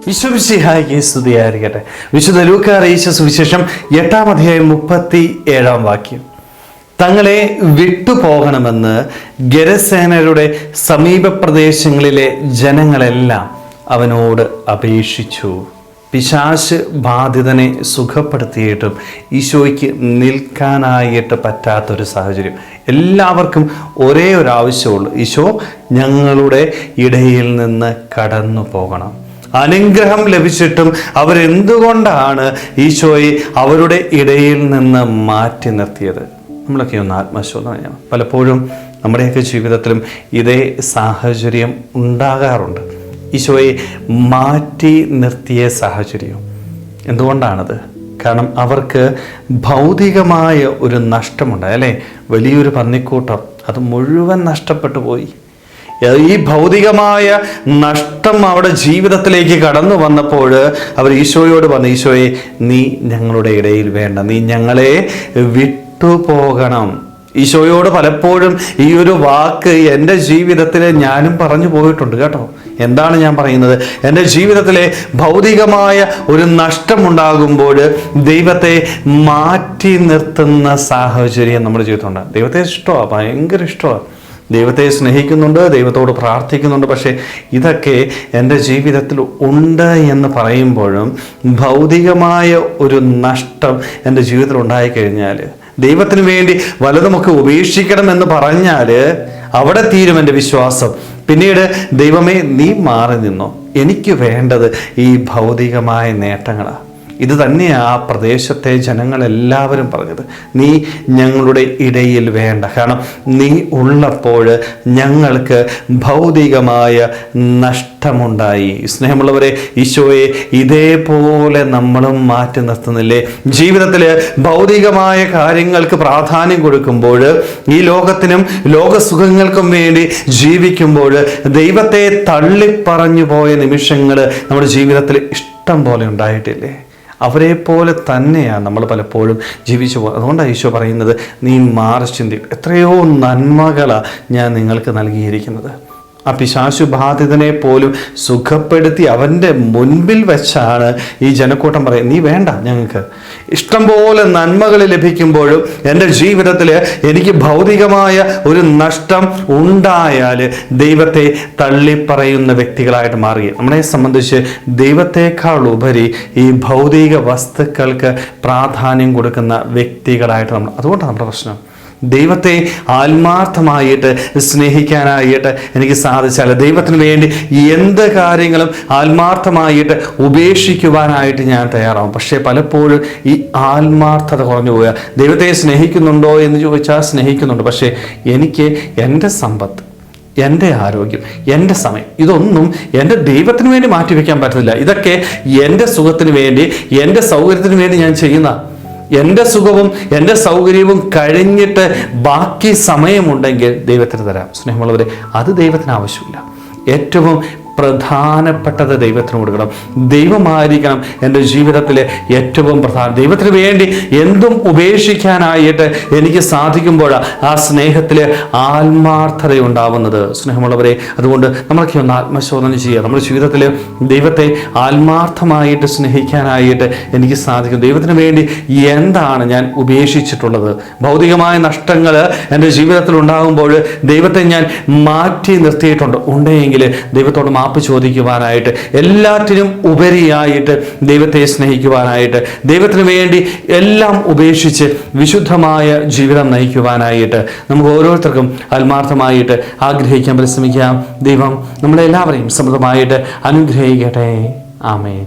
ഈശോമിശിഹായ്ക്ക് സ്തുതിയായിരിക്കട്ടെ. വിശുദ്ധ ലൂക്കാ അറിയിച്ച സുവിശേഷം 8-ാം അധ്യായം 37-ാം വാക്യം. തങ്ങളെ വിട്ടുപോകണമെന്ന് ഗെരസേനരുടെ സമീപ പ്രദേശങ്ങളിലെ ജനങ്ങളെല്ലാം അവനോട് അപേക്ഷിച്ചു. പിശാച് ബാധിതനെ സുഖപ്പെടുത്തിയിട്ടും ഈശോയ്ക്ക് നിൽക്കാനായിട്ട് പറ്റാത്തൊരു സാഹചര്യം. എല്ലാവർക്കും ഒരേ ഒരു ആവശ്യമുള്ളൂ, ഈശോ ഞങ്ങളുടെ ഇടയിൽ നിന്ന് കടന്നു പോകണം. അനുഗ്രഹം ലഭിച്ചിട്ടും അവരെന്തുകൊണ്ടാണ് ഈശോയെ അവരുടെ ഇടയിൽ നിന്ന് മാറ്റി നിർത്തിയത്? നമ്മളൊക്കെ ഒന്ന് ആത്മശോധന ചെയ്യണം. പലപ്പോഴും നമ്മുടെയൊക്കെ ജീവിതത്തിലും ഇതേ സാഹചര്യം ഉണ്ടാകാറുണ്ട്. ഈശോയെ മാറ്റി നിർത്തിയ സാഹചര്യം. എന്തുകൊണ്ടാണത്? കാരണം അവർക്ക് ഭൗതികമായ ഒരു നഷ്ടമുണ്ടായി, അല്ലേ? വലിയൊരു പന്നിക്കൂട്ടം, അത് മുഴുവൻ നഷ്ടപ്പെട്ടു പോയി. ഈ ഭൗതികമായ നഷ്ടം അവിടെ ജീവിതത്തിലേക്ക് കടന്നു വന്നപ്പോൾ അവർ ഈശോയോട് പറഞ്ഞു, ഈശോയെ നീ ഞങ്ങളുടെ ഇടയിൽ വേണ്ട, നീ ഞങ്ങളെ വിട്ടുപോകണം. ഈശോയോട് പലപ്പോഴും ഈ ഒരു വാക്ക് എൻ്റെ ജീവിതത്തിൽ ഞാനും പറഞ്ഞു പോയിട്ടുണ്ട് കേട്ടോ. എന്താണ് ഞാൻ പറയുന്നത്? എൻ്റെ ജീവിതത്തിലെ ഭൗതികമായ ഒരു നഷ്ടമുണ്ടാകുമ്പോൾ ദൈവത്തെ മാറ്റി നിർത്തുന്ന സാഹചര്യം നമ്മുടെ ജീവിതത്തിലുണ്ട്. ദൈവത്തെ ഇഷ്ടമാണ്, ഭയങ്കര ഇഷ്ടമാണ്, ദൈവത്തെ സ്നേഹിക്കുന്നുണ്ട്, ദൈവത്തോട് പ്രാർത്ഥിക്കുന്നുണ്ട്. പക്ഷേ ഇതൊക്കെ എൻ്റെ ജീവിതത്തിൽ ഉണ്ട് എന്ന് പറയുമ്പോഴും ഭൗതികമായ ഒരു നഷ്ടം എൻ്റെ ജീവിതത്തിൽ ഉണ്ടായിക്കഴിഞ്ഞാൽ, ദൈവത്തിന് വേണ്ടി വലതുമൊക്കെ ഉപേക്ഷിക്കണമെന്ന് പറഞ്ഞാൽ അവിടെ തീരും എൻ്റെ വിശ്വാസം. പിന്നീട് ദൈവമേ നീ മാറി നിന്നോ, എനിക്ക് വേണ്ടത് ഈ ഭൗതികമായ നേട്ടങ്ങളാണ്. ഇത് തന്നെയാണ് ആ പ്രദേശത്തെ ജനങ്ങളെല്ലാവരും പറഞ്ഞത്. നീ ഞങ്ങളുടെ ഇടയിൽ വേണ്ട, കാരണം നീ ഉള്ളപ്പോൾ ഞങ്ങൾക്ക് ഭൗതികമായ നഷ്ടമുണ്ടായി. സ്നേഹമുള്ളവരെ, ഈശോയെ ഇതേപോലെ നമ്മളും മാറ്റി നിർത്തുന്നില്ലേ? ജീവിതത്തിൽ ഭൗതികമായ കാര്യങ്ങൾക്ക് പ്രാധാന്യം കൊടുക്കുമ്പോൾ, ഈ ലോകത്തിനും ലോകസുഖങ്ങൾക്കും വേണ്ടി ജീവിക്കുമ്പോൾ ദൈവത്തെ തള്ളിപ്പറഞ്ഞു പോയ നിമിഷങ്ങൾ നമ്മുടെ ജീവിതത്തിൽ ഇഷ്ടം പോലെ ഉണ്ടായിട്ടില്ലേ? അവരെ പോലെ തന്നെയാണ് നമ്മൾ പലപ്പോഴും ജീവിച്ചു പോകുന്നത്. അതുകൊണ്ടാണ് ഈശോ പറയുന്നത്, നീ മാറി ചിന്തി, എത്രയോ നന്മകളാണ് ഞാൻ നിങ്ങൾക്ക് നൽകിയിരിക്കുന്നത്. ആ പിശാചു ബാധിതനെ പോലും സുഖപ്പെടുത്തി അവൻ്റെ മുൻപിൽ വെച്ചാണ് ഈ ജനക്കൂട്ടം പറയുന്നത്, നീ വേണ്ട, ഞങ്ങൾക്ക് ഇഷ്ടം പോലെ നന്മകൾ ലഭിക്കുമ്പോഴും എൻ്റെ ജീവിതത്തിൽ എനിക്ക് ഭൗതികമായ ഒരു നഷ്ടം ഉണ്ടായാൽ ദൈവത്തെ തള്ളിപ്പറയുന്ന വ്യക്തികളായിട്ട് മാറുകയും, നമ്മളെ സംബന്ധിച്ച് ദൈവത്തെക്കാൾ ഉപരി ഈ ഭൗതിക വസ്തുക്കൾക്ക് പ്രാധാന്യം കൊടുക്കുന്ന വ്യക്തികളായിട്ട് നമ്മൾ. അതുകൊണ്ടാണ് നമ്മുടെ പ്രശ്നം. ദൈവത്തെ ആത്മാർത്ഥമായിട്ട് സ്നേഹിക്കാനായിട്ട് എനിക്ക് സാധിച്ചാൽ, ദൈവത്തിന് വേണ്ടി എന്ത് കാര്യങ്ങളും ആത്മാർത്ഥമായിട്ട് ഉപേക്ഷിക്കുവാനായിട്ട് ഞാൻ തയ്യാറാവും. പക്ഷേ പലപ്പോഴും ഈ ആത്മാർത്ഥത കുറഞ്ഞു പോവുക. ദൈവത്തെ സ്നേഹിക്കുന്നുണ്ടോ എന്ന് ചോദിച്ചാൽ സ്നേഹിക്കുന്നുണ്ട്, പക്ഷേ എനിക്ക് എൻ്റെ സമ്പത്ത്, എൻ്റെ ആരോഗ്യം, എൻ്റെ സമയം, ഇതൊന്നും എൻ്റെ ദൈവത്തിന് വേണ്ടി മാറ്റിവെക്കാൻ പറ്റത്തില്ല. ഇതൊക്കെ എൻ്റെ സുഖത്തിന് വേണ്ടി, എൻ്റെ സൗകര്യത്തിന് വേണ്ടി ഞാൻ ചെയ്യുന്ന, എൻ്റെ സുഖവും എൻ്റെ സൗകര്യവും കഴിഞ്ഞിട്ട് ബാക്കി സമയമുണ്ടെങ്കിൽ ദൈവത്തിന് തരാം. സ്നേഹമുള്ളവരെ, അത് ദൈവത്തിന് ആവശ്യമില്ല. ഏറ്റവും പ്രധാനപ്പെട്ടത് ദൈവത്തിന് കൊടുക്കണം. ദൈവമായിരിക്കണം എൻ്റെ ജീവിതത്തിലെ ഏറ്റവും പ്രധാനം. ദൈവത്തിന് വേണ്ടി എന്തും ഉപേക്ഷിക്കാനായിട്ട് എനിക്ക് സാധിക്കുമ്പോഴാണ് ആ സ്നേഹത്തിൽ ആത്മാർത്ഥത ഉണ്ടാവുന്നത്. സ്നേഹമുള്ളവരെ, അതുകൊണ്ട് നമ്മളൊക്കെ ഒന്ന് ആത്മശോധന ചെയ്യുക. നമ്മുടെ ജീവിതത്തിൽ ദൈവത്തെ ആത്മാർത്ഥമായിട്ട് സ്നേഹിക്കാനായിട്ട് എനിക്ക് സാധിക്കും. ദൈവത്തിന് വേണ്ടി എന്താണ് ഞാൻ ഉപേക്ഷിച്ചിട്ടുള്ളത്? ഭൗതികമായ നഷ്ടങ്ങൾ എൻ്റെ ജീവിതത്തിൽ ഉണ്ടാകുമ്പോൾ ദൈവത്തെ ഞാൻ മാറ്റി നിർത്തിയിട്ടുണ്ട് ഉണ്ടെങ്കിൽ ദൈവത്തോട് മാപ്പ് ചോദിക്കുവാനായിട്ട്, എല്ലാറ്റിനും ഉപരിയായിട്ട് ദൈവത്തെ സ്നേഹിക്കുവാനായിട്ട്, ദൈവത്തിന് വേണ്ടി എല്ലാം ഉപേക്ഷിച്ച് വിശുദ്ധമായ ജീവിതം നയിക്കുവാനായിട്ട് നമുക്ക് ഓരോരുത്തർക്കും ആത്മാർത്ഥമായിട്ട് ആഗ്രഹിക്കാൻ പരിശ്രമിക്കാം. ദൈവം നമ്മളെല്ലാവരെയും സമൃദ്ധമായിട്ട് അനുഗ്രഹിക്കട്ടെ. ആമേൻ.